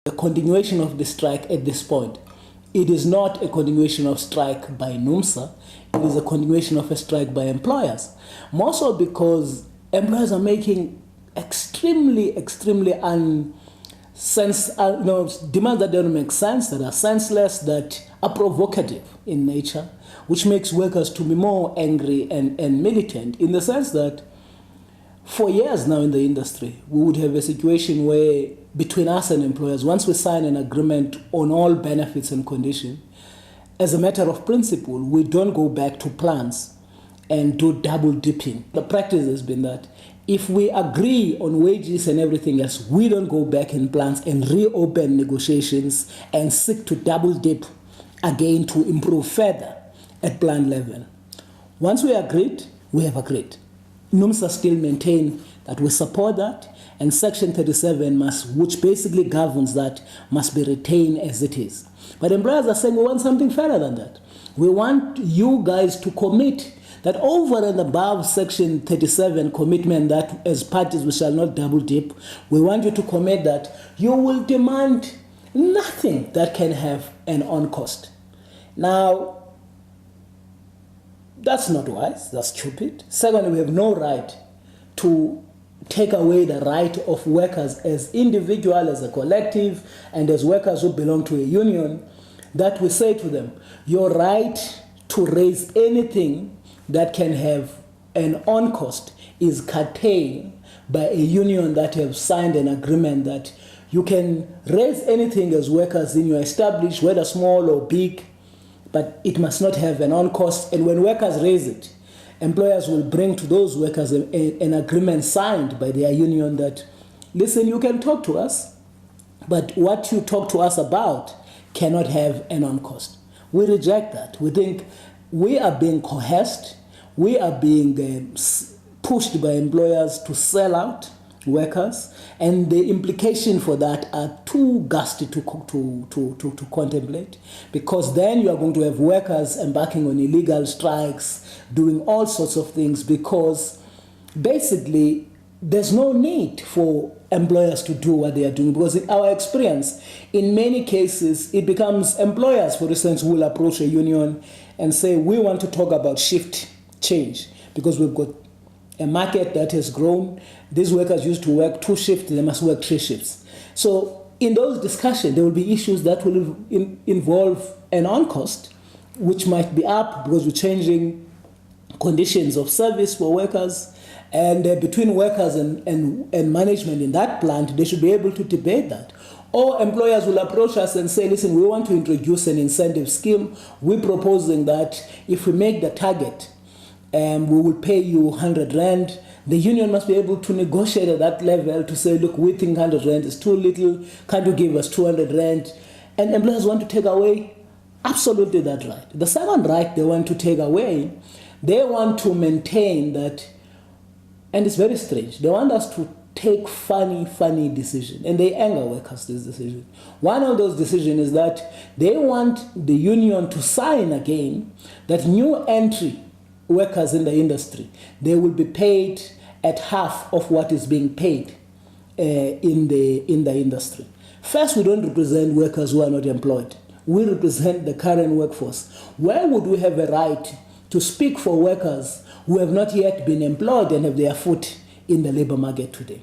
the continuation of the strike at this point. It is not a continuation of strike by Numsa, it is a continuation of a strike by employers. More so because employers are making extremely demands that don't make sense, that are senseless, that are provocative in nature, which makes workers to be more angry and militant, in the sense that for years now in the industry, we would have a situation where between us and employers, once we sign an agreement on all benefits and conditions, as a matter of principle, we don't go back to plans and do double dipping. The practice has been that if we agree on wages and everything else, we don't go back in plans and reopen negotiations and seek to double dip again to improve further at plant level. Once we agreed, we have agreed. Numsa still maintain that we support that, and Section 37 which basically governs that, must be retained as it is. But employers are saying we want something further than that. We want you guys to commit that over and above Section 37 commitment that as parties we shall not double dip, we want you to commit that you will demand nothing that can have an on cost. Now, that's not wise, that's stupid. Secondly, we have no right to take away the right of workers as individuals, as a collective, and as workers who belong to a union, that we say to them, your right to raise anything that can have an on cost is curtailed by a union that have signed an agreement that you can raise anything as workers in your established, whether small or big, but it must not have an on cost. And when workers raise it, employers will bring to those workers an agreement signed by their union that, listen, you can talk to us, but what you talk to us about cannot have an on cost. We reject that. We think we are being coerced, we are being pushed by employers to sell out workers, and the implication for that are too ghastly to contemplate, because then you are going to have workers embarking on illegal strikes, doing all sorts of things, because basically there's no need for employers to do what they are doing, because in our experience, in many cases, it becomes employers, for instance, who will approach a union and say, we want to talk about shift change, because we've got a market that has grown. These workers used to work 2 shifts, they must work 3 shifts. So in those discussions, there will be issues that will involve an on cost, which might be up because we're changing conditions of service for workers. And between workers and management in that plant, they should be able to debate that. Or employers will approach us and say, listen, we want to introduce an incentive scheme. We're proposing that if we make the target, we will pay you 100 Rand. The union must be able to negotiate at that level to say, look, we think 100 Rand is too little. Can't you give us 200 Rand? And employers want to take away absolutely that right. The second right they want to take away, they want to maintain that, and it's very strange, they want us to take funny decisions, and they anger workers, this decision. One of those decisions is that they want the union to sign again that new entry workers in the industry, they will be paid at half of what is being paid in the industry. First, we don't represent workers who are not employed. We represent the current workforce. Why would we have a right to speak for workers who have not yet been employed and have their foot in the labor market today?